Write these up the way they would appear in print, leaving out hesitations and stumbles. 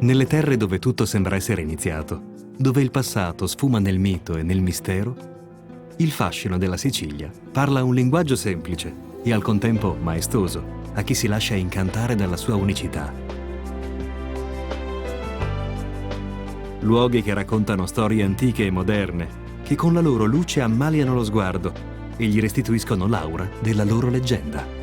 Nelle terre dove tutto sembra essere iniziato, dove il passato sfuma nel mito e nel mistero, il fascino della Sicilia parla un linguaggio semplice e al contempo maestoso a chi si lascia incantare dalla sua unicità. Luoghi che raccontano storie antiche e moderne, che con la loro luce ammaliano lo sguardo e gli restituiscono l'aura della loro leggenda.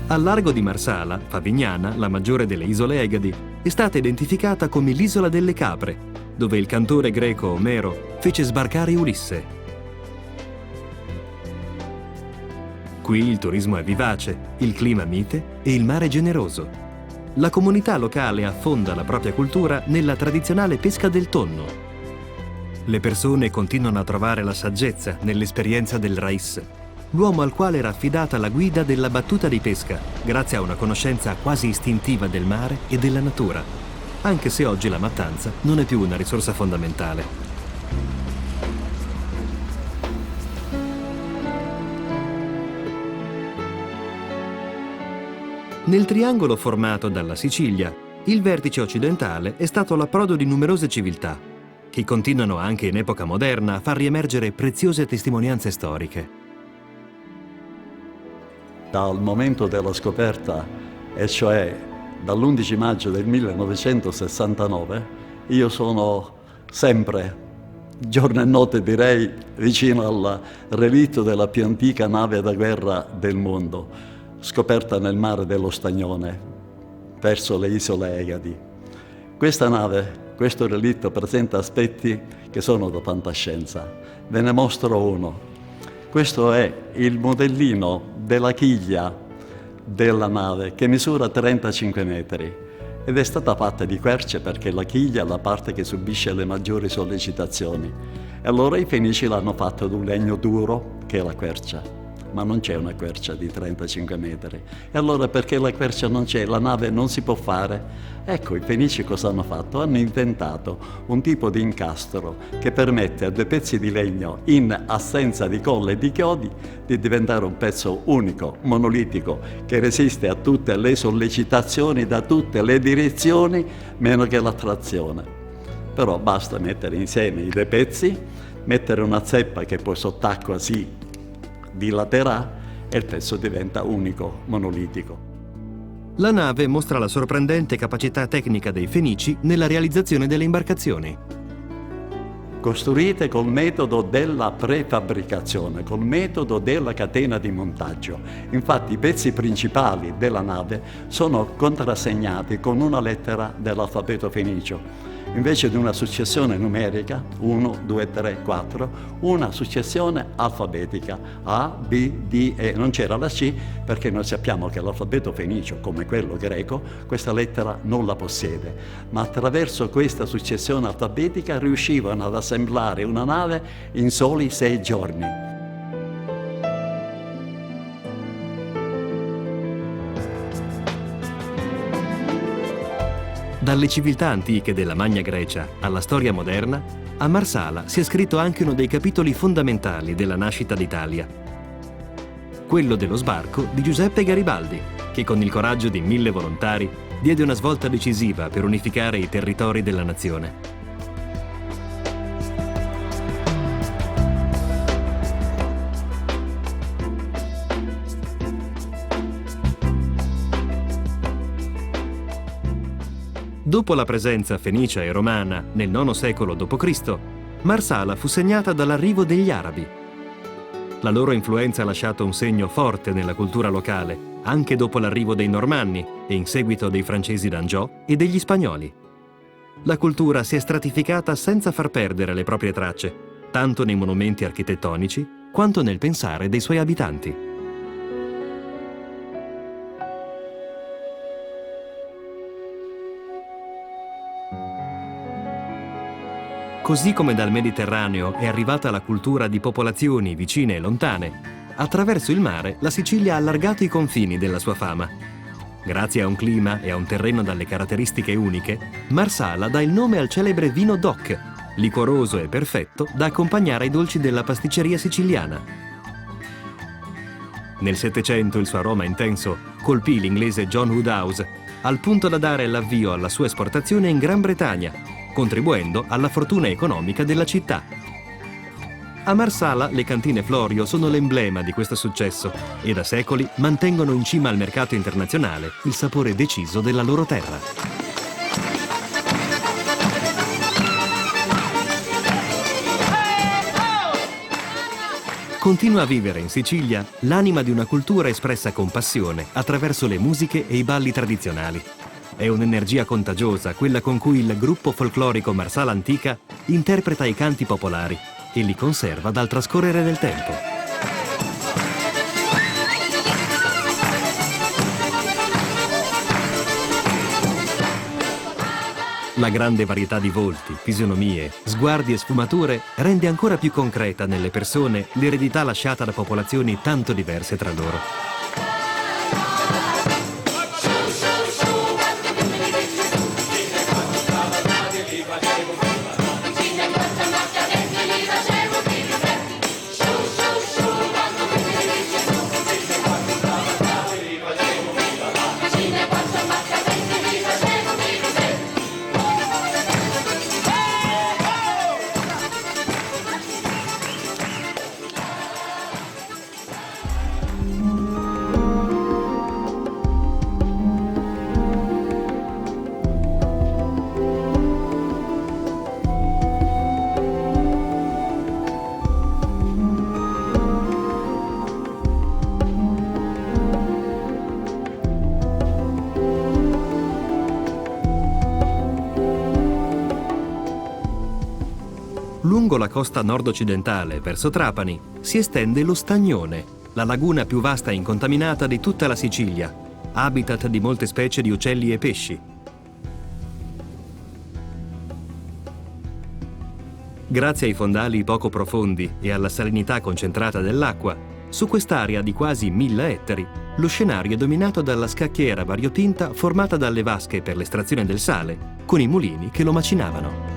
Al largo di Marsala, Favignana, la maggiore delle isole Egadi, è stata identificata come l'isola delle capre, dove il cantore greco Omero fece sbarcare Ulisse. Qui il turismo è vivace, il clima mite e il mare generoso. La comunità locale affonda la propria cultura nella tradizionale pesca del tonno. Le persone continuano a trovare la saggezza nell'esperienza del rais, l'uomo al quale era affidata la guida della battuta di pesca, grazie a una conoscenza quasi istintiva del mare e della natura, anche se oggi la mattanza non è più una risorsa fondamentale. Nel triangolo formato dalla Sicilia, il vertice occidentale è stato l'approdo di numerose civiltà, che continuano anche in epoca moderna a far riemergere preziose testimonianze storiche. Dal momento della scoperta, e cioè dall'11 maggio del 1969, io sono sempre, giorno e notte direi, vicino al relitto della più antica nave da guerra del mondo, scoperta nel mare dello Stagnone, verso le isole Egadi. Questa nave, questo relitto presenta aspetti che sono da fantascienza. Ve ne mostro uno. Questo è il modellino della chiglia della nave che misura 35 metri ed è stata fatta di querce perché la chiglia è la parte che subisce le maggiori sollecitazioni. E allora i Fenici l'hanno fatto di un legno duro che è la quercia, ma non c'è una quercia di 35 metri. E allora perché la quercia non c'è, la nave non si può fare? Ecco, i Fenici cosa hanno fatto? Hanno inventato un tipo di incastro che permette a due pezzi di legno in assenza di colle e di chiodi di diventare un pezzo unico, monolitico, che resiste a tutte le sollecitazioni da tutte le direzioni, meno che la trazione. Però basta mettere insieme i due pezzi, mettere una zeppa che poi sott'acqua si dilaterà e il pezzo diventa unico, monolitico. La nave mostra la sorprendente capacità tecnica dei Fenici nella realizzazione delle imbarcazioni. Costruite col metodo della prefabbricazione, col metodo della catena di montaggio. Infatti i pezzi principali della nave sono contrassegnati con una lettera dell'alfabeto fenicio. Invece di una successione numerica, 1, 2, 3, 4, una successione alfabetica, A, B, D, E. Non c'era la C perché noi sappiamo che l'alfabeto fenicio, come quello greco, questa lettera non la possiede. Ma attraverso questa successione alfabetica riuscivano ad assemblare una nave in soli 6 giorni. Dalle civiltà antiche della Magna Grecia alla storia moderna, a Marsala si è scritto anche uno dei capitoli fondamentali della nascita d'Italia. Quello dello sbarco di Giuseppe Garibaldi, che con il coraggio di 1000 volontari diede una svolta decisiva per unificare i territori della nazione. Dopo la presenza fenicia e romana nel IX secolo d.C., Marsala fu segnata dall'arrivo degli arabi. La loro influenza ha lasciato un segno forte nella cultura locale, anche dopo l'arrivo dei Normanni e in seguito dei francesi d'Angiò e degli spagnoli. La cultura si è stratificata senza far perdere le proprie tracce, tanto nei monumenti architettonici quanto nel pensare dei suoi abitanti. Così come dal Mediterraneo è arrivata la cultura di popolazioni vicine e lontane, attraverso il mare la Sicilia ha allargato i confini della sua fama. Grazie a un clima e a un terreno dalle caratteristiche uniche, Marsala dà il nome al celebre vino DOC, liquoroso e perfetto da accompagnare ai dolci della pasticceria siciliana. Nel Settecento il suo aroma intenso colpì l'inglese John Woodhouse, al punto da dare l'avvio alla sua esportazione in Gran Bretagna, contribuendo alla fortuna economica della città. A Marsala le cantine Florio sono l'emblema di questo successo e da secoli mantengono in cima al mercato internazionale il sapore deciso della loro terra. Continua a vivere in Sicilia l'anima di una cultura espressa con passione attraverso le musiche e i balli tradizionali. È un'energia contagiosa quella con cui il gruppo folclorico Marsala Antica interpreta i canti popolari e li conserva dal trascorrere del tempo. La grande varietà di volti, fisionomie, sguardi e sfumature rende ancora più concreta nelle persone l'eredità lasciata da popolazioni tanto diverse tra loro. Lungo la costa nord-occidentale, verso Trapani, si estende lo Stagnone, la laguna più vasta e incontaminata di tutta la Sicilia, habitat di molte specie di uccelli e pesci. Grazie ai fondali poco profondi e alla salinità concentrata dell'acqua, su quest'area di quasi 1000 ettari, lo scenario è dominato dalla scacchiera variopinta formata dalle vasche per l'estrazione del sale, con i mulini che lo macinavano.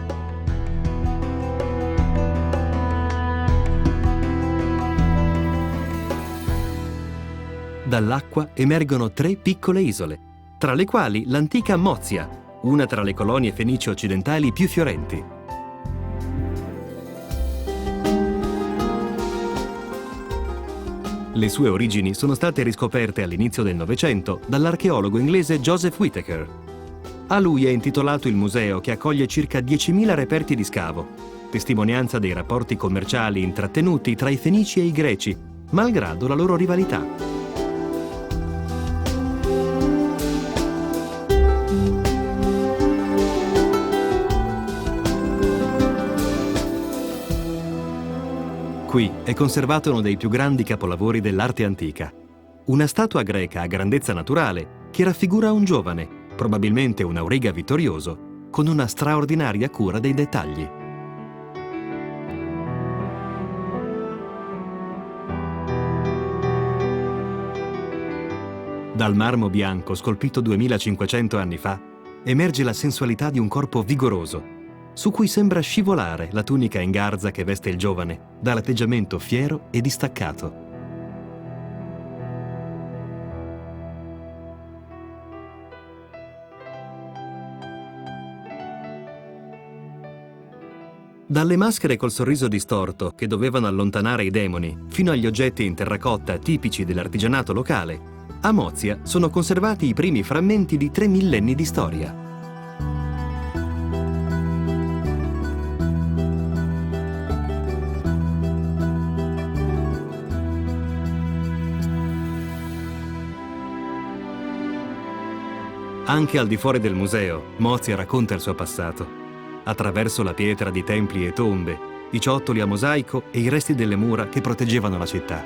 Dall'acqua emergono 3 piccole isole, tra le quali l'antica Mozia, una tra le colonie fenicie occidentali più fiorenti. Le sue origini sono state riscoperte all'inizio del Novecento dall'archeologo inglese Joseph Whittaker. A lui è intitolato il museo che accoglie circa 10.000 reperti di scavo, testimonianza dei rapporti commerciali intrattenuti tra i Fenici e i Greci, malgrado la loro rivalità. Qui è conservato uno dei più grandi capolavori dell'arte antica, una statua greca a grandezza naturale che raffigura un giovane, probabilmente un auriga vittorioso, con una straordinaria cura dei dettagli. Dal marmo bianco scolpito 2500 anni fa emerge la sensualità di un corpo vigoroso, su cui sembra scivolare la tunica in garza che veste il giovane, dall'atteggiamento fiero e distaccato. Dalle maschere col sorriso distorto che dovevano allontanare i demoni, fino agli oggetti in terracotta tipici dell'artigianato locale, a Mozia sono conservati i primi frammenti di 3 millenni di storia. Anche al di fuori del museo, Mozia racconta il suo passato, attraverso la pietra di templi e tombe, i ciottoli a mosaico e i resti delle mura che proteggevano la città.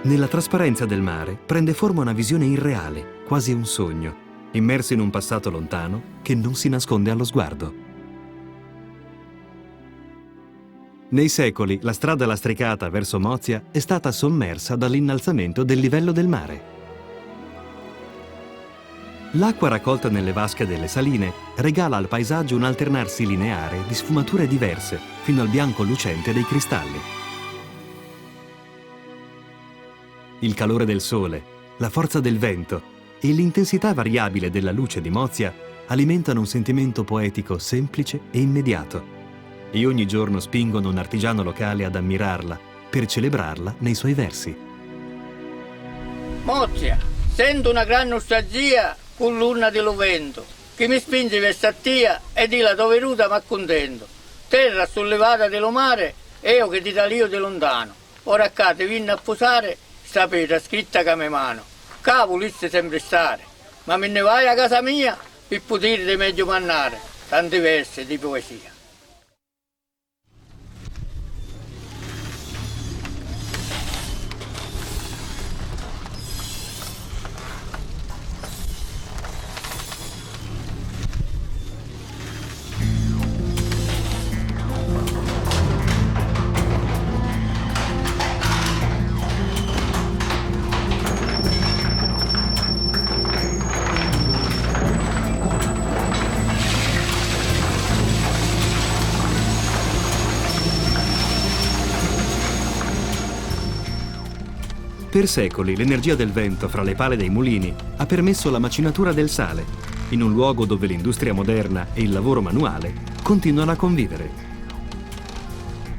Nella trasparenza del mare prende forma una visione irreale, quasi un sogno, immerso in un passato lontano che non si nasconde allo sguardo. Nei secoli la strada lastricata verso Mozia è stata sommersa dall'innalzamento del livello del mare. L'acqua raccolta nelle vasche delle saline regala al paesaggio un alternarsi lineare di sfumature diverse, fino al bianco lucente dei cristalli. Il calore del sole, la forza del vento e l'intensità variabile della luce di Mozia alimentano un sentimento poetico semplice e immediato, e ogni giorno spingono un artigiano locale ad ammirarla per celebrarla nei suoi versi. Mozia, sento una gran nostalgia con l'urna dello vento, che mi spinge verso a tia e di la tua venuta m'accontento. Terra sollevata dello mare, io che ti talio di lontano. Ora acca ti vinno a posare, sta pietra scritta che me mano. Ca volesse sempre stare, ma me ne vai a casa mia per poterti meglio mannare, tanti versi di poesia. Per secoli l'energia del vento fra le pale dei mulini ha permesso la macinatura del sale, in un luogo dove l'industria moderna e il lavoro manuale continuano a convivere.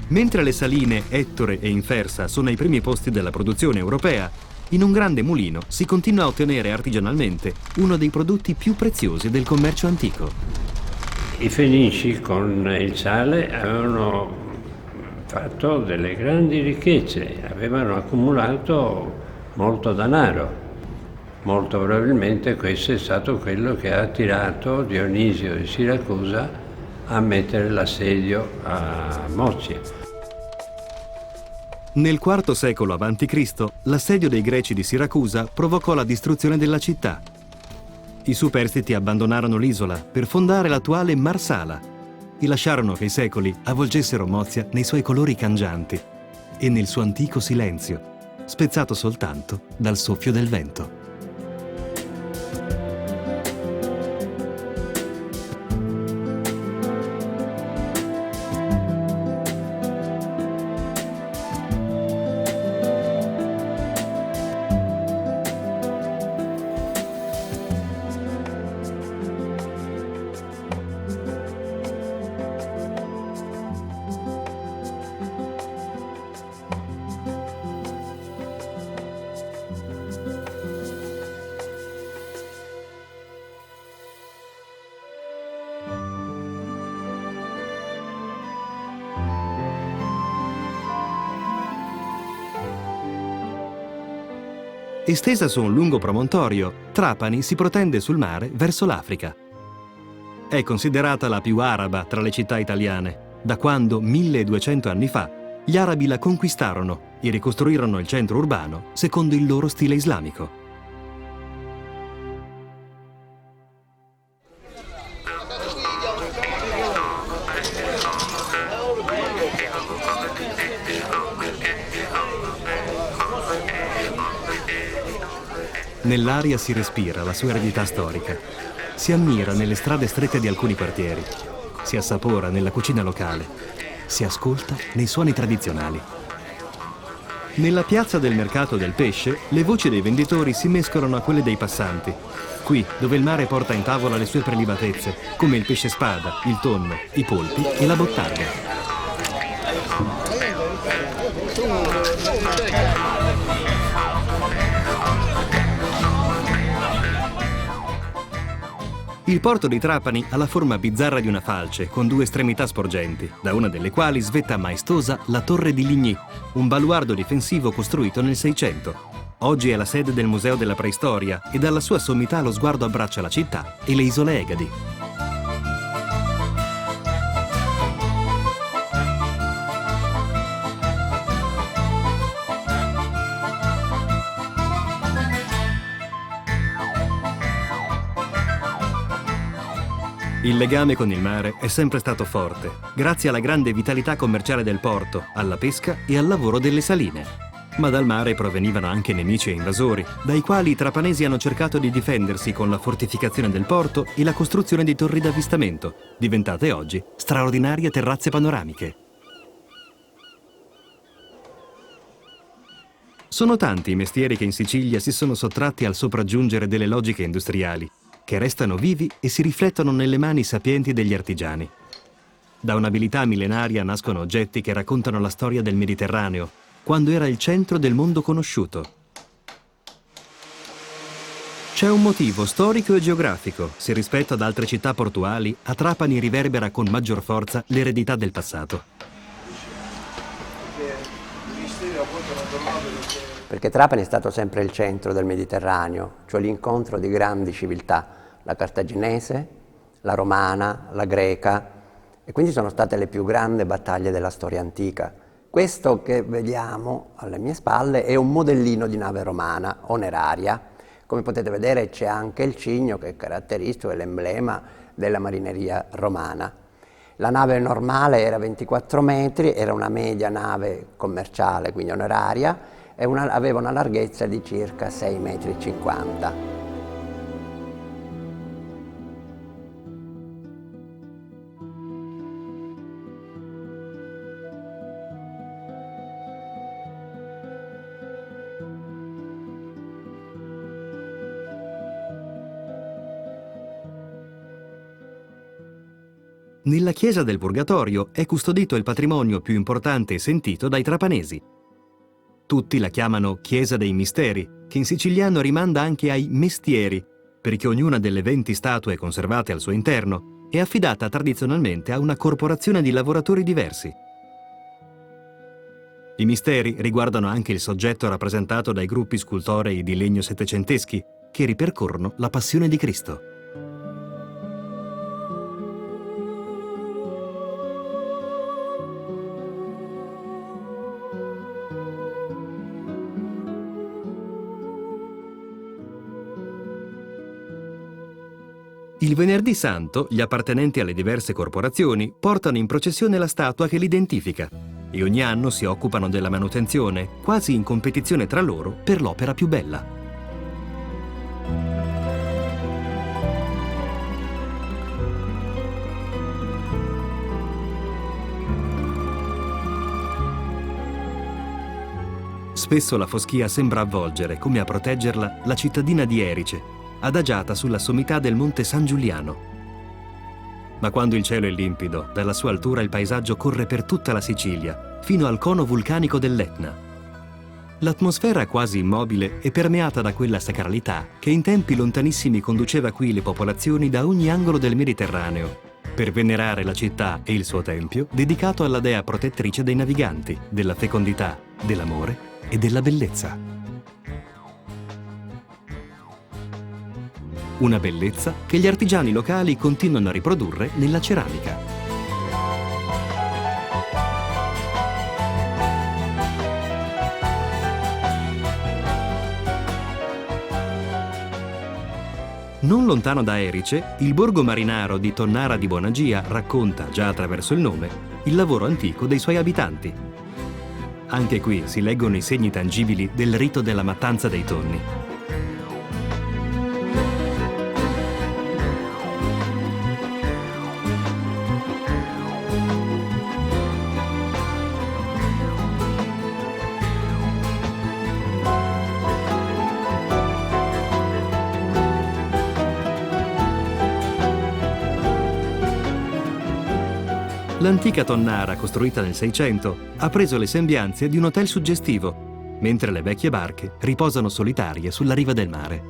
Mentre le saline Ettore e Infersa sono ai primi posti della produzione europea, in un grande mulino si continua a ottenere artigianalmente uno dei prodotti più preziosi del commercio antico. I Fenici con il sale avevano fatto delle grandi ricchezze, avevano accumulato molto denaro. Molto probabilmente questo è stato quello che ha attirato Dionisio di Siracusa a mettere l'assedio a Mozia. Nel IV secolo a.C., l'assedio dei Greci di Siracusa provocò la distruzione della città. I superstiti abbandonarono l'isola per fondare l'attuale Marsala e lasciarono che i secoli avvolgessero Mozia nei suoi colori cangianti e nel suo antico silenzio, spezzato soltanto dal soffio del vento. Estesa su un lungo promontorio, Trapani si protende sul mare verso l'Africa. È considerata la più araba tra le città italiane, da quando, 1200 anni fa, gli arabi la conquistarono e ricostruirono il centro urbano secondo il loro stile islamico. Nell'aria si respira la sua eredità storica, si ammira nelle strade strette di alcuni quartieri, si assapora nella cucina locale, si ascolta nei suoni tradizionali. Nella piazza del mercato del pesce, le voci dei venditori si mescolano a quelle dei passanti. Qui, dove il mare porta in tavola le sue prelibatezze, come il pesce spada, il tonno, i polpi e la bottarga. Il porto di Trapani ha la forma bizzarra di una falce, con due estremità sporgenti, da una delle quali svetta maestosa la Torre di Ligny, un baluardo difensivo costruito nel Seicento. Oggi è la sede del Museo della Preistoria e dalla sua sommità lo sguardo abbraccia la città e le isole Egadi. Il legame con il mare è sempre stato forte, grazie alla grande vitalità commerciale del porto, alla pesca e al lavoro delle saline. Ma dal mare provenivano anche nemici e invasori, dai quali i trapanesi hanno cercato di difendersi con la fortificazione del porto e la costruzione di torri d'avvistamento, diventate oggi straordinarie terrazze panoramiche. Sono tanti i mestieri che in Sicilia si sono sottratti al sopraggiungere delle logiche industriali, che restano vivi e si riflettono nelle mani sapienti degli artigiani. Da un'abilità millenaria nascono oggetti che raccontano la storia del Mediterraneo, quando era il centro del mondo conosciuto. C'è un motivo storico e geografico, se rispetto ad altre città portuali, a Trapani riverbera con maggior forza l'eredità del passato. Perché Trapani è stato sempre il centro del Mediterraneo, cioè l'incontro di grandi civiltà, la cartaginese, la romana, la greca, e quindi sono state le più grandi battaglie della storia antica. Questo che vediamo alle mie spalle è un modellino di nave romana, oneraria. Come potete vedere c'è anche il cigno che è caratteristico, è l'emblema della marineria romana. La nave normale era 24 metri, era una media nave commerciale, quindi oneraria, e aveva una larghezza di circa 6,50 metri. Nella chiesa del Purgatorio è custodito il patrimonio più importante e sentito dai trapanesi. Tutti la chiamano Chiesa dei Misteri, che in siciliano rimanda anche ai mestieri, perché ognuna delle 20 statue conservate al suo interno è affidata tradizionalmente a una corporazione di lavoratori diversi. I misteri riguardano anche il soggetto rappresentato dai gruppi scultorei di legno settecenteschi, che ripercorrono la Passione di Cristo. Il Venerdì Santo, gli appartenenti alle diverse corporazioni portano in processione la statua che l'identifica e ogni anno si occupano della manutenzione, quasi in competizione tra loro per l'opera più bella. Spesso la foschia sembra avvolgere, come a proteggerla, la cittadina di Erice, adagiata sulla sommità del Monte San Giuliano. Ma quando il cielo è limpido, dalla sua altura il paesaggio corre per tutta la Sicilia, fino al cono vulcanico dell'Etna. L'atmosfera quasi immobile è permeata da quella sacralità che in tempi lontanissimi conduceva qui le popolazioni da ogni angolo del Mediterraneo, per venerare la città e il suo tempio dedicato alla dea protettrice dei naviganti, della fecondità, dell'amore e della bellezza. Una bellezza che gli artigiani locali continuano a riprodurre nella ceramica. Non lontano da Erice, il borgo marinaro di Tonnara di Bonagia racconta, già attraverso il nome, il lavoro antico dei suoi abitanti. Anche qui si leggono i segni tangibili del rito della mattanza dei tonni. L'antica tonnara, costruita nel 600, ha preso le sembianze di un hotel suggestivo, mentre le vecchie barche riposano solitarie sulla riva del mare.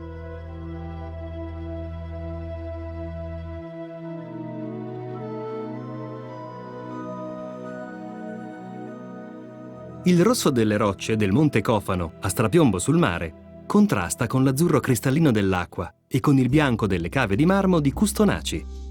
Il rosso delle rocce del Monte Cofano, a strapiombo sul mare, contrasta con l'azzurro cristallino dell'acqua e con il bianco delle cave di marmo di Custonaci.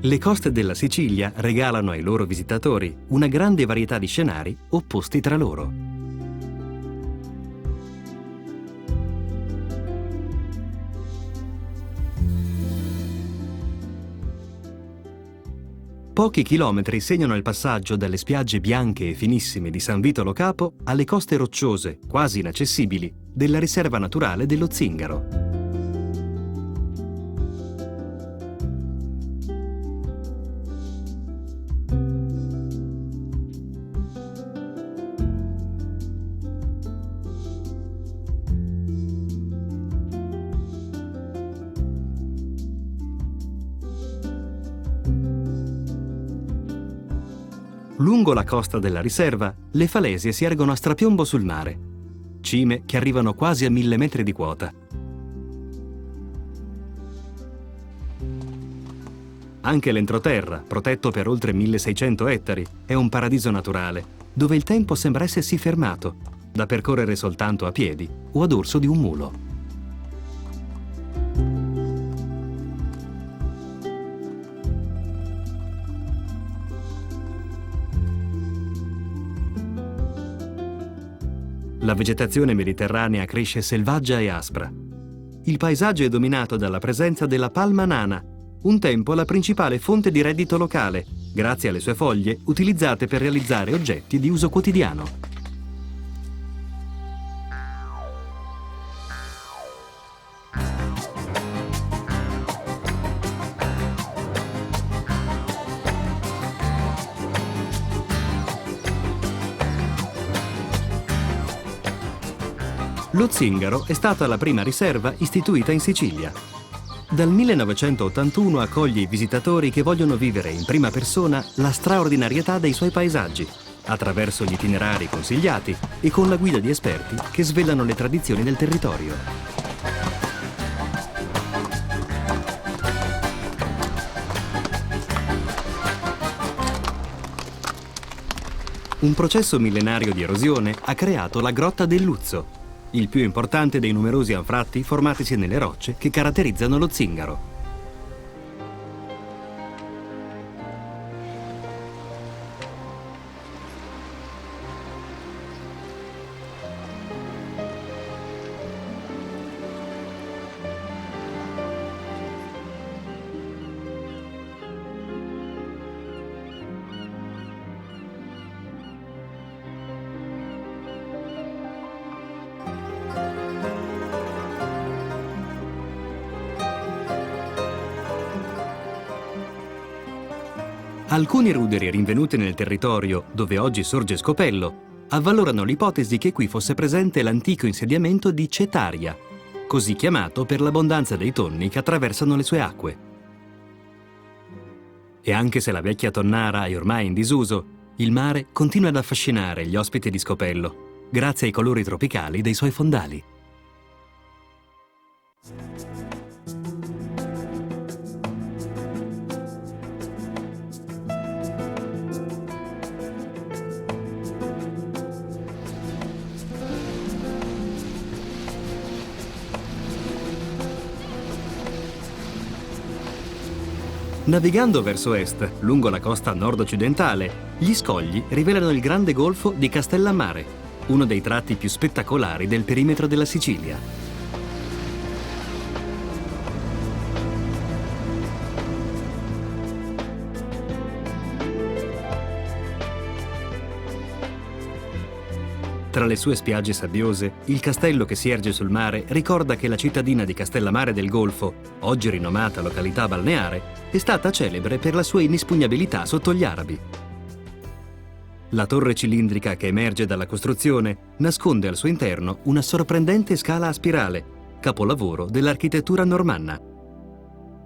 Le coste della Sicilia regalano ai loro visitatori una grande varietà di scenari opposti tra loro. Pochi chilometri segnano il passaggio dalle spiagge bianche e finissime di San Vito Lo Capo alle coste rocciose, quasi inaccessibili, della riserva naturale dello Zingaro. Lungo la costa della riserva, le falesie si ergono a strapiombo sul mare, cime che arrivano quasi a 1000 metri di quota. Anche l'entroterra, protetto per oltre 1600 ettari, è un paradiso naturale, dove il tempo sembra essersi fermato, da percorrere soltanto a piedi o a dorso di un mulo. La vegetazione mediterranea cresce selvaggia e aspra. Il paesaggio è dominato dalla presenza della palma nana, un tempo la principale fonte di reddito locale, grazie alle sue foglie utilizzate per realizzare oggetti di uso quotidiano. Lo Zingaro è stata la prima riserva istituita in Sicilia. Dal 1981 accoglie i visitatori che vogliono vivere in prima persona la straordinarietà dei suoi paesaggi, attraverso gli itinerari consigliati e con la guida di esperti che svelano le tradizioni del territorio. Un processo millenario di erosione ha creato la Grotta del Luzzo, il più importante dei numerosi anfratti formatisi nelle rocce che caratterizzano lo Zingaro. Alcuni ruderi rinvenuti nel territorio dove oggi sorge Scopello avvalorano l'ipotesi che qui fosse presente l'antico insediamento di Cetaria, così chiamato per l'abbondanza dei tonni che attraversano le sue acque. E anche se la vecchia tonnara è ormai in disuso, il mare continua ad affascinare gli ospiti di Scopello, grazie ai colori tropicali dei suoi fondali. Navigando verso est, lungo la costa nord-occidentale, gli scogli rivelano il grande golfo di Castellammare, uno dei tratti più spettacolari del perimetro della Sicilia. Tra le sue spiagge sabbiose, il castello che si erge sul mare ricorda che la cittadina di Castellammare del Golfo, oggi rinomata località balneare, è stata celebre per la sua inespugnabilità sotto gli arabi. La torre cilindrica che emerge dalla costruzione nasconde al suo interno una sorprendente scala a spirale, capolavoro dell'architettura normanna.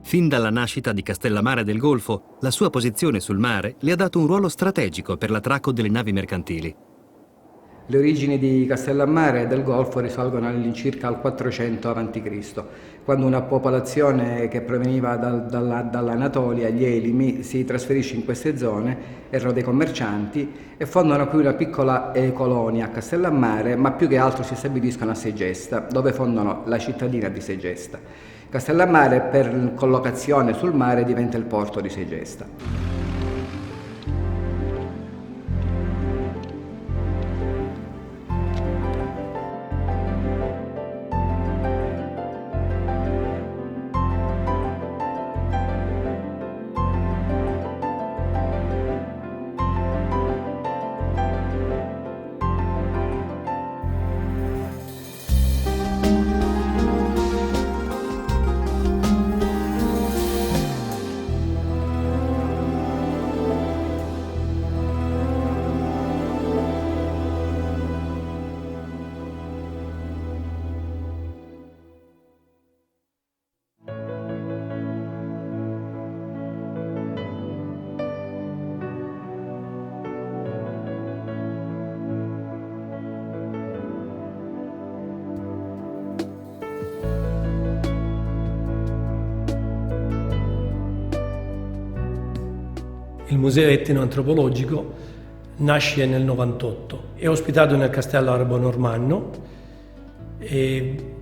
Fin dalla nascita di Castellammare del Golfo, la sua posizione sul mare le ha dato un ruolo strategico per l'attracco delle navi mercantili. Le origini di Castellammare e del Golfo risalgono all'incirca al 400 a.C., quando una popolazione che proveniva dall'Anatolia, gli Elimi, si trasferisce in queste zone, erano dei commercianti e fondano qui una piccola colonia a Castellammare, ma più che altro si stabiliscono a Segesta, dove fondano la cittadina di Segesta. Castellammare, per collocazione sul mare, diventa il porto di Segesta. Il Museo Etnoantropologico nasce nel 98, è ospitato nel Castello Arabo Normanno e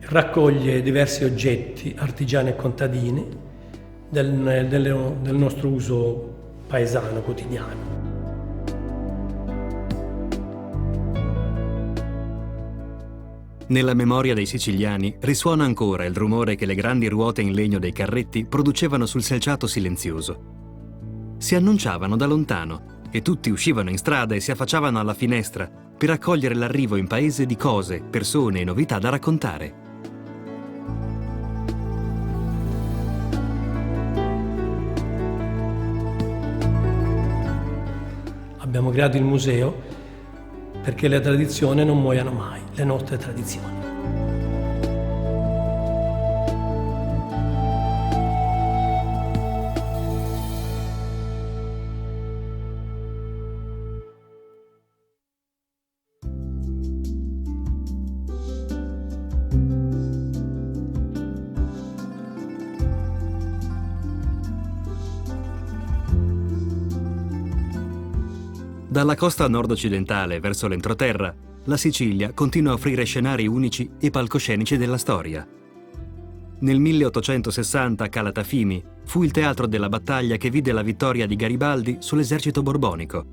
raccoglie diversi oggetti artigiani e contadini del nostro uso paesano quotidiano. Nella memoria dei siciliani risuona ancora il rumore che le grandi ruote in legno dei carretti producevano sul selciato silenzioso. Si annunciavano da lontano e tutti uscivano in strada e si affacciavano alla finestra per accogliere l'arrivo in paese di cose, persone e novità da raccontare. Abbiamo creato il museo perché le tradizioni non muoiano mai, le nostre tradizioni. Dalla costa nord-occidentale verso l'entroterra, la Sicilia continua a offrire scenari unici e palcoscenici della storia. Nel 1860 Calatafimi fu il teatro della battaglia che vide la vittoria di Garibaldi sull'esercito borbonico.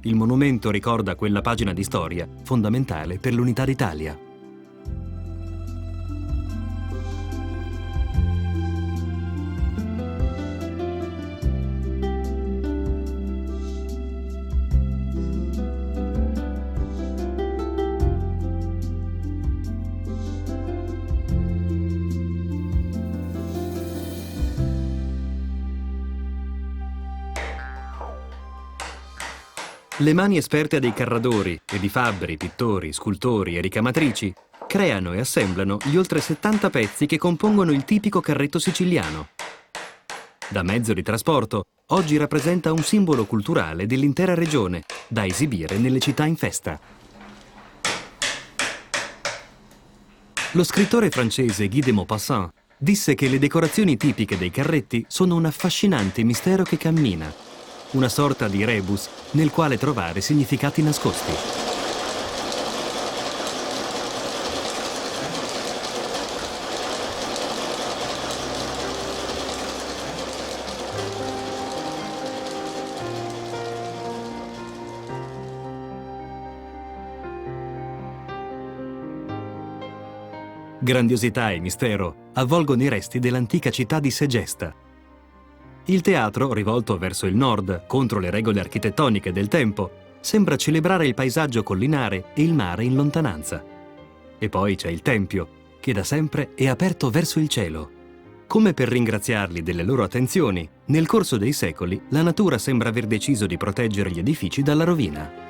Il monumento ricorda quella pagina di storia fondamentale per l'unità d'Italia. Le mani esperte dei carradori e di fabbri, pittori, scultori e ricamatrici creano e assemblano gli oltre 70 pezzi che compongono il tipico carretto siciliano. Da mezzo di trasporto, oggi rappresenta un simbolo culturale dell'intera regione, da esibire nelle città in festa. Lo scrittore francese Guy de Maupassant disse che le decorazioni tipiche dei carretti sono un affascinante mistero che cammina, una sorta di rebus nel quale trovare significati nascosti. Grandiosità e mistero avvolgono i resti dell'antica città di Segesta. Il teatro, rivolto verso il nord, contro le regole architettoniche del tempo, sembra celebrare il paesaggio collinare e il mare in lontananza. E poi c'è il tempio, che da sempre è aperto verso il cielo. Come per ringraziarli delle loro attenzioni, nel corso dei secoli la natura sembra aver deciso di proteggere gli edifici dalla rovina.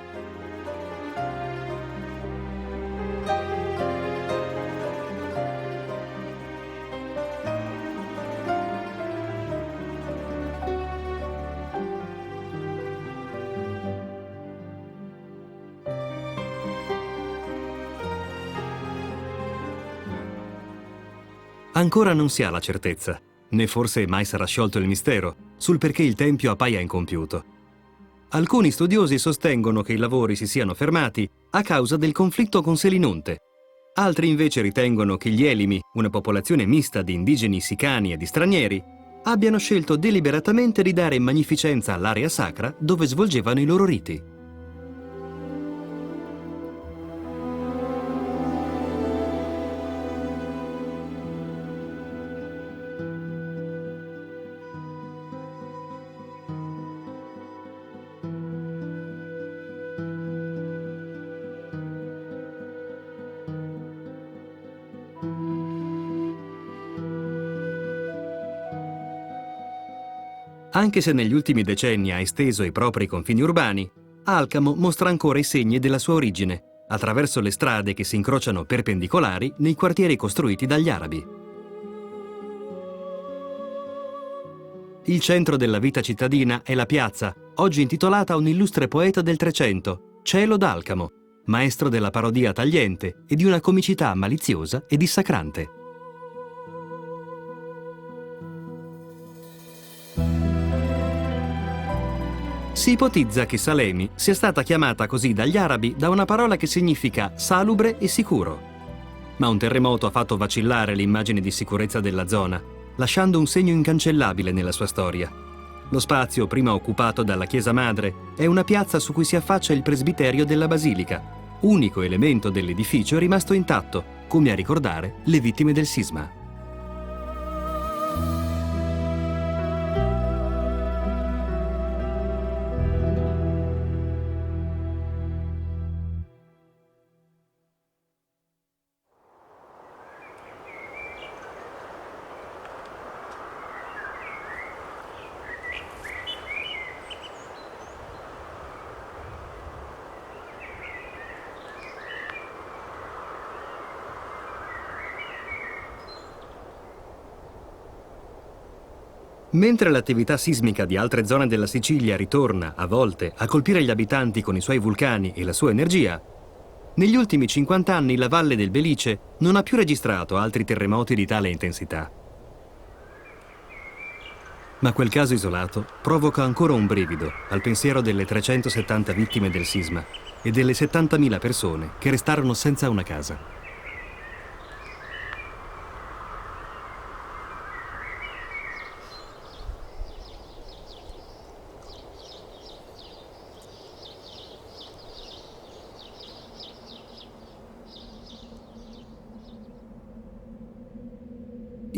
Ancora non si ha la certezza, né forse mai sarà sciolto il mistero, sul perché il tempio appaia incompiuto. Alcuni studiosi sostengono che i lavori si siano fermati a causa del conflitto con Selinunte. Altri invece ritengono che gli Elimi, una popolazione mista di indigeni sicani e di stranieri, abbiano scelto deliberatamente di dare magnificenza all'area sacra dove svolgevano i loro riti. Anche se negli ultimi decenni ha esteso i propri confini urbani, Alcamo mostra ancora i segni della sua origine, attraverso le strade che si incrociano perpendicolari nei quartieri costruiti dagli arabi. Il centro della vita cittadina è la piazza, oggi intitolata a un illustre poeta del Trecento, Cielo d'Alcamo, maestro della parodia tagliente e di una comicità maliziosa e dissacrante. Si ipotizza che Salemi sia stata chiamata così dagli arabi da una parola che significa salubre e sicuro. Ma un terremoto ha fatto vacillare l'immagine di sicurezza della zona, lasciando un segno incancellabile nella sua storia. Lo spazio prima occupato dalla chiesa madre è una piazza su cui si affaccia il presbiterio della basilica, unico elemento dell'edificio rimasto intatto, come a ricordare le vittime del sisma. Mentre l'attività sismica di altre zone della Sicilia ritorna, a volte, a colpire gli abitanti con i suoi vulcani e la sua energia, negli ultimi 50 anni la Valle del Belice non ha più registrato altri terremoti di tale intensità. Ma quel caso isolato provoca ancora un brivido al pensiero delle 370 vittime del sisma e delle 70.000 persone che restarono senza una casa.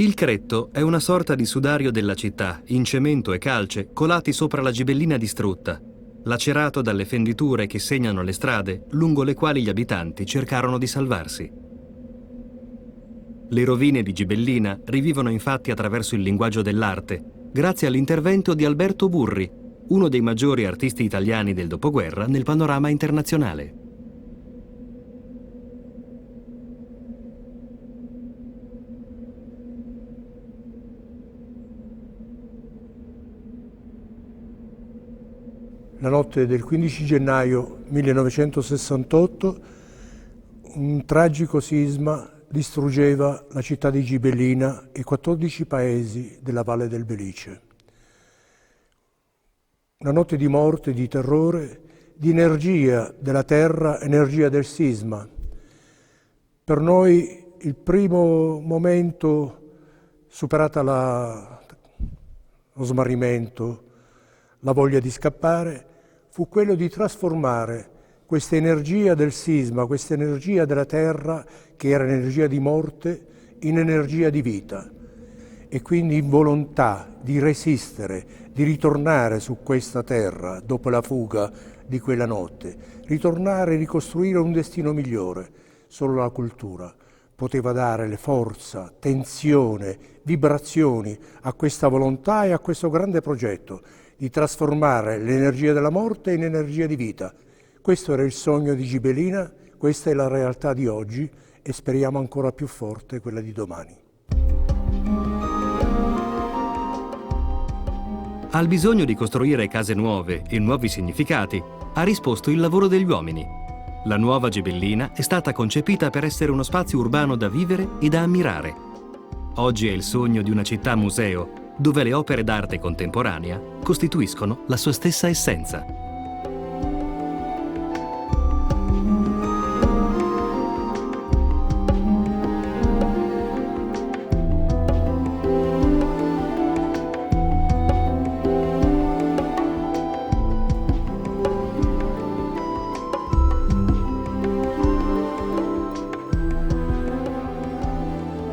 Il cretto è una sorta di sudario della città, in cemento e calce, colati sopra la gibellina distrutta, lacerato dalle fenditure che segnano le strade lungo le quali gli abitanti cercarono di salvarsi. Le rovine di Gibellina rivivono infatti attraverso il linguaggio dell'arte, grazie all'intervento di Alberto Burri, uno dei maggiori artisti italiani del dopoguerra nel panorama internazionale. La notte del 15 gennaio 1968 un tragico sisma distruggeva la città di Gibellina e 14 paesi della Valle del Belice. Una notte di morte, di terrore, di energia della terra, energia del sisma. Per noi il primo momento, superata lo smarrimento, la voglia di scappare, fu quello di trasformare questa energia del sisma, questa energia della terra, che era energia di morte, in energia di vita. E quindi in volontà di resistere, di ritornare su questa terra dopo la fuga di quella notte, ritornare e ricostruire un destino migliore. Solo la cultura poteva dare le forza, tensione, vibrazioni a questa volontà e a questo grande progetto di trasformare l'energia della morte in energia di vita. Questo era il sogno di Gibellina, questa è la realtà di oggi e speriamo ancora più forte quella di domani. Al bisogno di costruire case nuove e nuovi significati ha risposto il lavoro degli uomini. La nuova Gibellina è stata concepita per essere uno spazio urbano da vivere e da ammirare. Oggi è il sogno di una città museo, dove le opere d'arte contemporanea costituiscono la sua stessa essenza.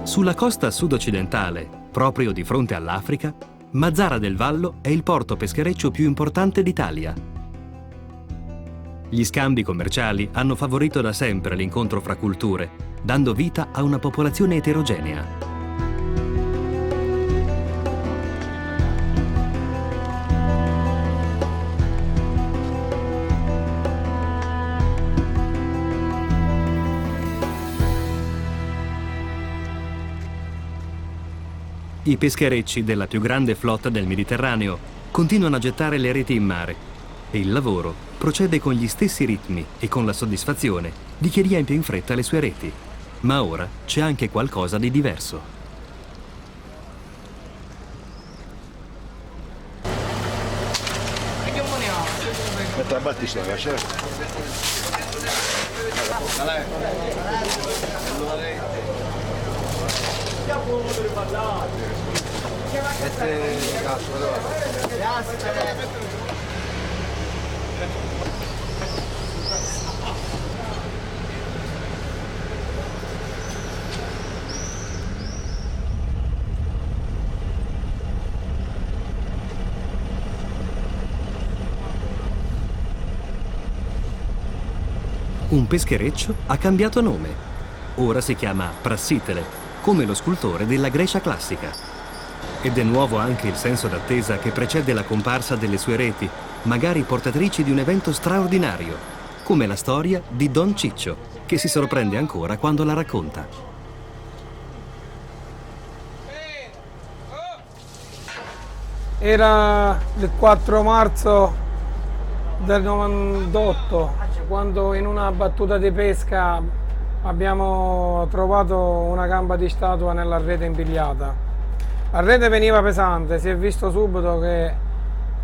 Sulla costa sud-occidentale, proprio di fronte all'Africa, Mazara del Vallo è il porto peschereccio più importante d'Italia. Gli scambi commerciali hanno favorito da sempre l'incontro fra culture, dando vita a una popolazione eterogenea. I pescherecci della più grande flotta del Mediterraneo continuano a gettare le reti in mare e il lavoro procede con gli stessi ritmi e con la soddisfazione di chi riempie in fretta le sue reti. Ma ora c'è anche qualcosa di diverso. Un peschereccio ha cambiato nome. Ora si chiama Prassitele, come lo scultore della Grecia classica. Ed è nuovo anche il senso d'attesa che precede la comparsa delle sue reti, magari portatrici di un evento straordinario, come la storia di Don Ciccio, che si sorprende ancora quando la racconta. Era il 4 marzo del 98, quando in una battuta di pesca abbiamo trovato una gamba di statua nella rete impigliata. La rete veniva pesante, si è visto subito che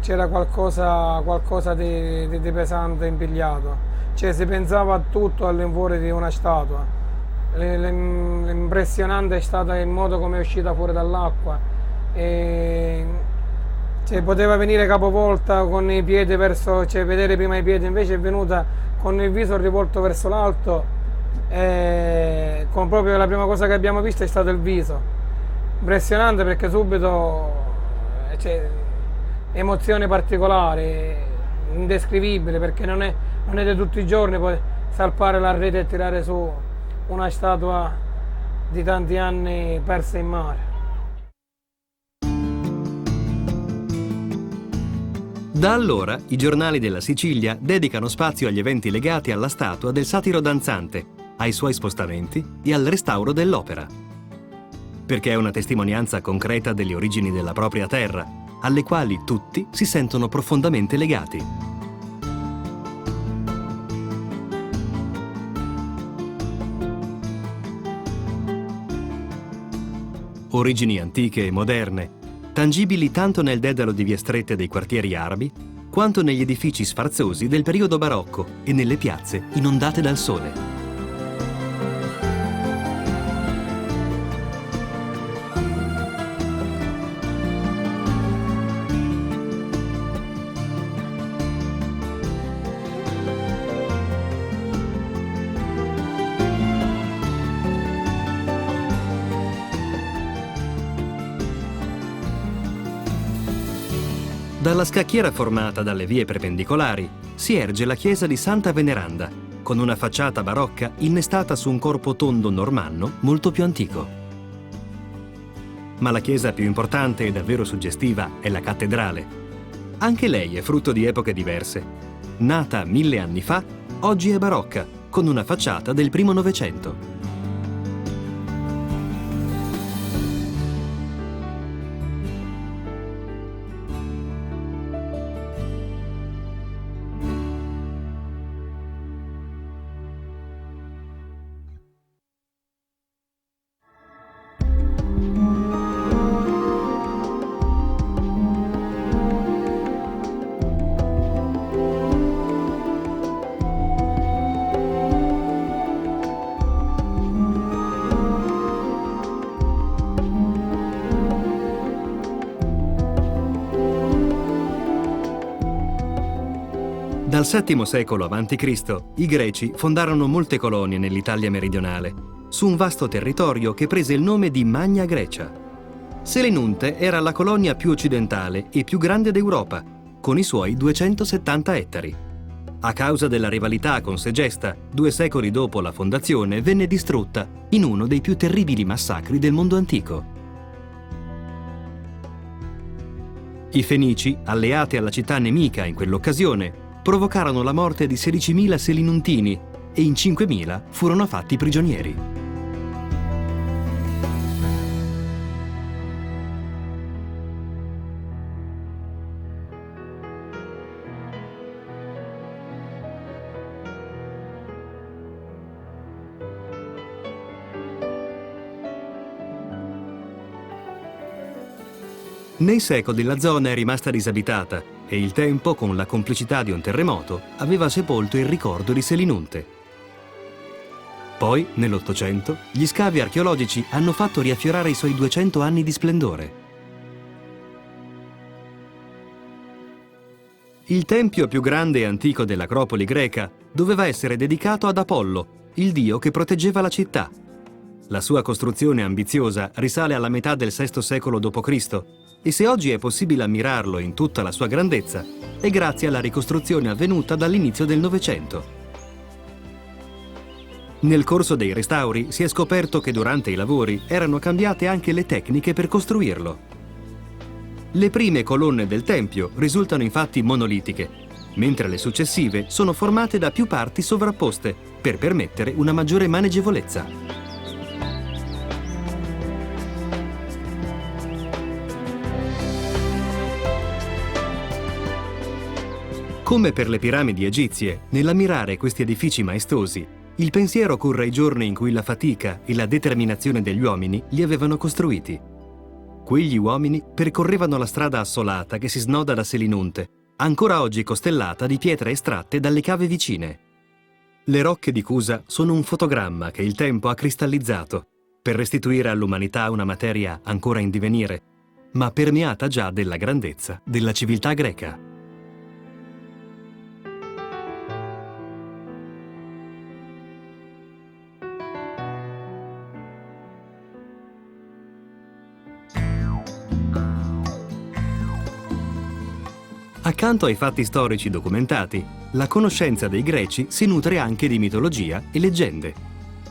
c'era qualcosa di pesante impigliato. Cioè si pensava a tutto all'infuori di una statua. L'impressionante è stata il modo come è uscita fuori dall'acqua. Cioè, poteva venire capovolta con i piedi verso, cioè vedere prima i piedi, invece è venuta con il viso rivolto verso l'alto. Con proprio la prima cosa che abbiamo visto è stato il viso. Impressionante perché subito emozione particolare, indescrivibile, perché non è di tutti i giorni poi salpare la rete e tirare su una statua di tanti anni persa in mare. Da allora i giornali della Sicilia dedicano spazio agli eventi legati alla statua del satiro danzante, ai suoi spostamenti e al restauro dell'opera. Perché è una testimonianza concreta delle origini della propria terra, alle quali tutti si sentono profondamente legati. Origini antiche e moderne, tangibili tanto nel dedalo di vie strette dei quartieri arabi, quanto negli edifici sfarzosi del periodo barocco e nelle piazze inondate dal sole. Dalla scacchiera formata dalle vie perpendicolari si erge la chiesa di Santa Veneranda, con una facciata barocca innestata su un corpo tondo normanno molto più antico. Ma la chiesa più importante e davvero suggestiva è la cattedrale. Anche lei è frutto di epoche diverse. Nata 1000 anni fa, oggi è barocca, con una facciata del primo Novecento. Dal VII secolo a.C. i Greci fondarono molte colonie nell'Italia meridionale, su un vasto territorio che prese il nome di Magna Grecia. Selinunte era la colonia più occidentale e più grande d'Europa, con i suoi 270 ettari. A causa della rivalità con Segesta, 2 secoli dopo la fondazione, venne distrutta in uno dei più terribili massacri del mondo antico. I Fenici, alleati alla città nemica in quell'occasione, provocarono la morte di 16.000 selinuntini e in 5.000 furono fatti prigionieri. Nei secoli la zona è rimasta disabitata e il tempo, con la complicità di un terremoto, aveva sepolto il ricordo di Selinunte. Poi, nell'Ottocento, gli scavi archeologici hanno fatto riaffiorare i suoi 200 anni di splendore. Il tempio più grande e antico dell'Acropoli greca doveva essere dedicato ad Apollo, il dio che proteggeva la città. La sua costruzione ambiziosa risale alla metà del VI secolo d.C. e se oggi è possibile ammirarlo in tutta la sua grandezza, è grazie alla ricostruzione avvenuta dall'inizio del Novecento. Nel corso dei restauri si è scoperto che durante i lavori erano cambiate anche le tecniche per costruirlo. Le prime colonne del tempio risultano infatti monolitiche, mentre le successive sono formate da più parti sovrapposte per permettere una maggiore maneggevolezza. Come per le piramidi egizie, nell'ammirare questi edifici maestosi, il pensiero corre ai giorni in cui la fatica e la determinazione degli uomini li avevano costruiti. Quegli uomini percorrevano la strada assolata che si snoda da Selinunte, ancora oggi costellata di pietre estratte dalle cave vicine. Le rocche di Cusa sono un fotogramma che il tempo ha cristallizzato per restituire all'umanità una materia ancora in divenire, ma permeata già della grandezza della civiltà greca. Accanto ai fatti storici documentati, la conoscenza dei Greci si nutre anche di mitologia e leggende,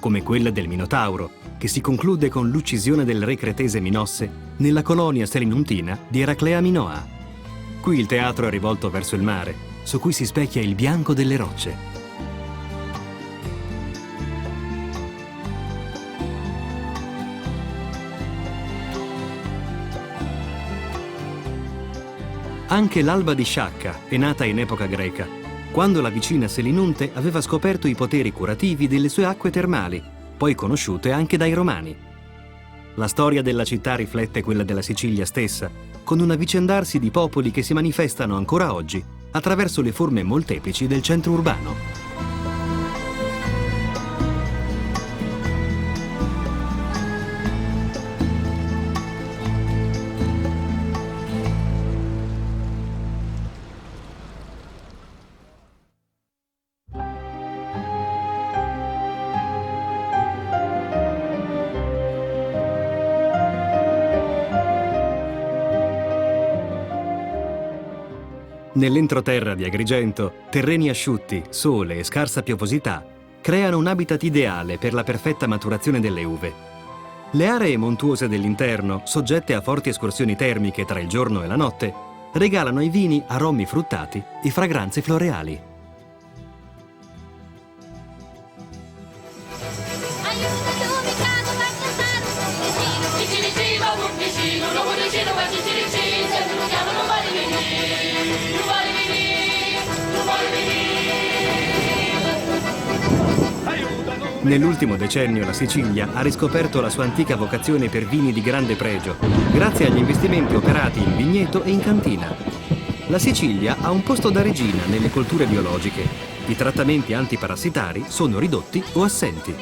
come quella del Minotauro, che si conclude con l'uccisione del re cretese Minosse nella colonia selinuntina di Eraclea Minoa. Qui il teatro è rivolto verso il mare, su cui si specchia il bianco delle rocce. Anche l'Alba di Sciacca è nata in epoca greca, quando la vicina Selinunte aveva scoperto i poteri curativi delle sue acque termali, poi conosciute anche dai Romani. La storia della città riflette quella della Sicilia stessa, con un avvicendarsi di popoli che si manifestano ancora oggi attraverso le forme molteplici del centro urbano. Nell'entroterra di Agrigento, terreni asciutti, sole e scarsa piovosità creano un habitat ideale per la perfetta maturazione delle uve. Le aree montuose dell'interno, soggette a forti escursioni termiche tra il giorno e la notte, regalano ai vini aromi fruttati e fragranze floreali. Nell'ultimo decennio la Sicilia ha riscoperto la sua antica vocazione per vini di grande pregio, grazie agli investimenti operati in vigneto e in cantina. La Sicilia ha un posto da regina nelle colture biologiche. I trattamenti antiparassitari sono ridotti o assenti.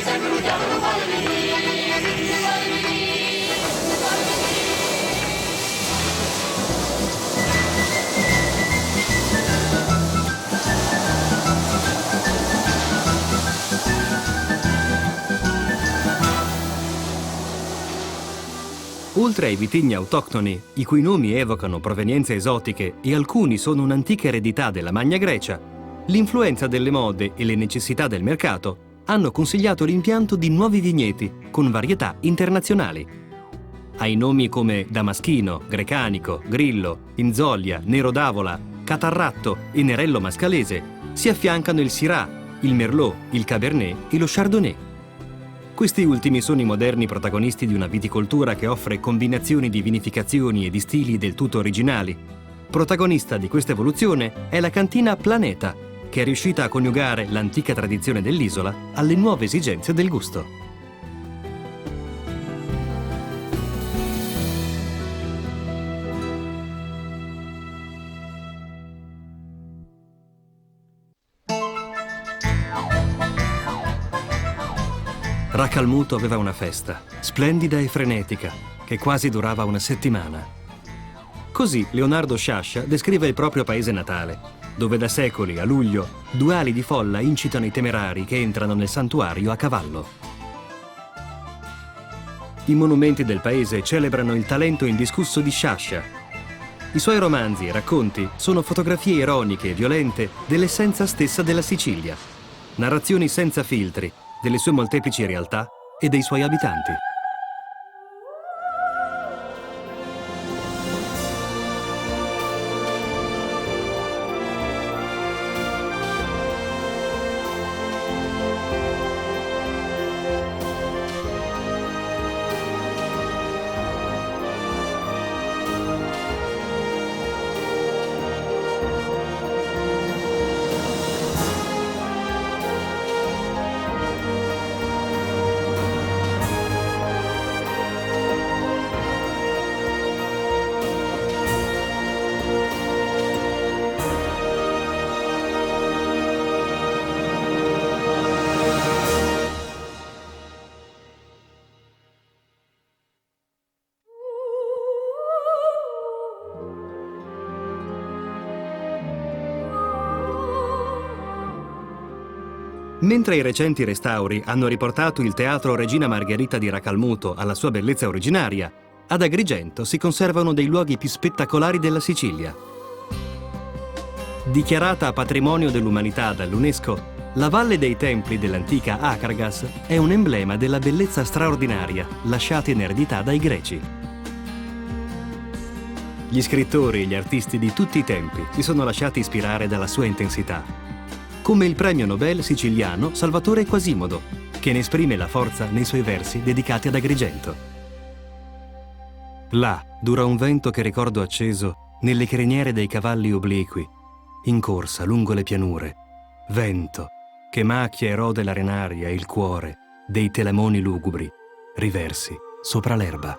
Sempre Oltre ai vitigni autoctoni, i cui nomi evocano provenienze esotiche e alcuni sono un'antica eredità della Magna Grecia, l'influenza delle mode e le necessità del mercato hanno consigliato l'impianto di nuovi vigneti con varietà internazionali. Ai nomi come Damaschino, Grecanico, Grillo, Inzoglia, Nero d'Avola, Catarratto e Nerello Mascalese si affiancano il Syrah, il Merlot, il Cabernet e lo Chardonnay. Questi ultimi sono i moderni protagonisti di una viticoltura che offre combinazioni di vinificazioni e di stili del tutto originali. Protagonista di questa evoluzione è la cantina Planeta, che è riuscita a coniugare l'antica tradizione dell'isola alle nuove esigenze del gusto. Racalmuto aveva una festa, splendida e frenetica, che quasi durava una settimana. Così Leonardo Sciascia descrive il proprio paese natale, dove da secoli, a luglio, 2 ali di folla incitano i temerari che entrano nel santuario a cavallo. I monumenti del paese celebrano il talento indiscusso di Sciascia. I suoi romanzi e racconti sono fotografie ironiche e violente dell'essenza stessa della Sicilia, narrazioni senza filtri delle sue molteplici realtà e dei suoi abitanti. Mentre i recenti restauri hanno riportato il Teatro Regina Margherita di Racalmuto alla sua bellezza originaria, ad Agrigento si conserva uno dei luoghi più spettacolari della Sicilia. Dichiarata Patrimonio dell'Umanità dall'UNESCO, la Valle dei Templi dell'antica Akragas è un emblema della bellezza straordinaria lasciata in eredità dai Greci. Gli scrittori e gli artisti di tutti i tempi si sono lasciati ispirare dalla sua intensità, come il premio Nobel siciliano Salvatore Quasimodo, che ne esprime la forza nei suoi versi dedicati ad Agrigento. Là dura un vento che ricordo acceso nelle criniere dei cavalli obliqui, in corsa lungo le pianure, vento che macchia e rode l'arenaria e il cuore dei telamoni lugubri, riversi sopra l'erba.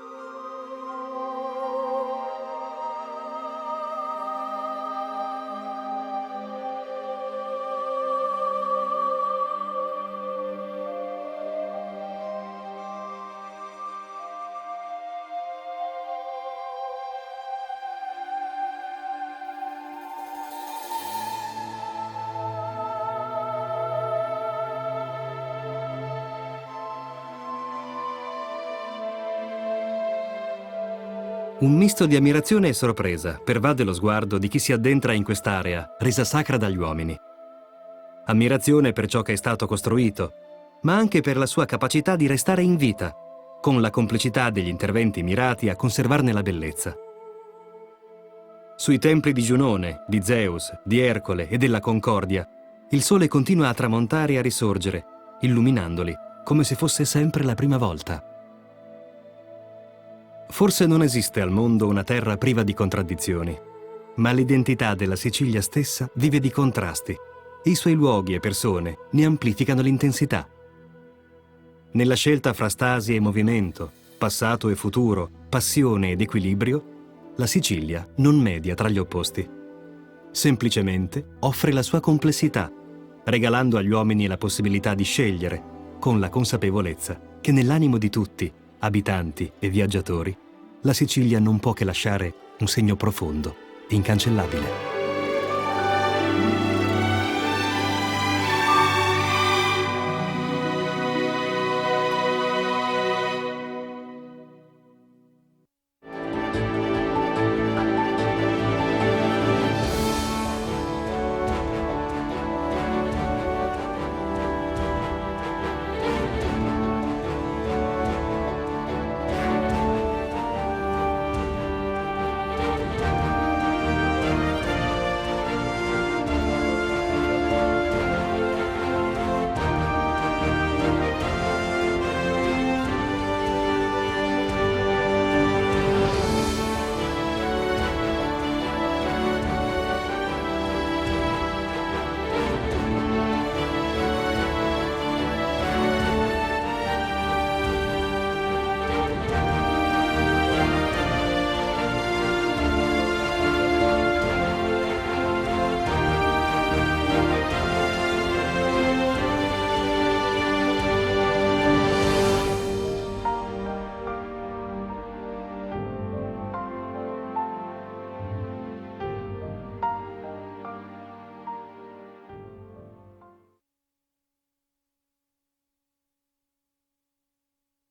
Un misto di ammirazione e sorpresa pervade lo sguardo di chi si addentra in quest'area, resa sacra dagli uomini. Ammirazione per ciò che è stato costruito, ma anche per la sua capacità di restare in vita, con la complicità degli interventi mirati a conservarne la bellezza. Sui templi di Giunone, di Zeus, di Ercole e della Concordia, il sole continua a tramontare e a risorgere, illuminandoli come se fosse sempre la prima volta. Forse non esiste al mondo una terra priva di contraddizioni, ma l'identità della Sicilia stessa vive di contrasti e i suoi luoghi e persone ne amplificano l'intensità. Nella scelta fra stasi e movimento, passato e futuro, passione ed equilibrio, la Sicilia non media tra gli opposti. Semplicemente offre la sua complessità, regalando agli uomini la possibilità di scegliere, con la consapevolezza che nell'animo di tutti, abitanti e viaggiatori, la Sicilia non può che lasciare un segno profondo e incancellabile.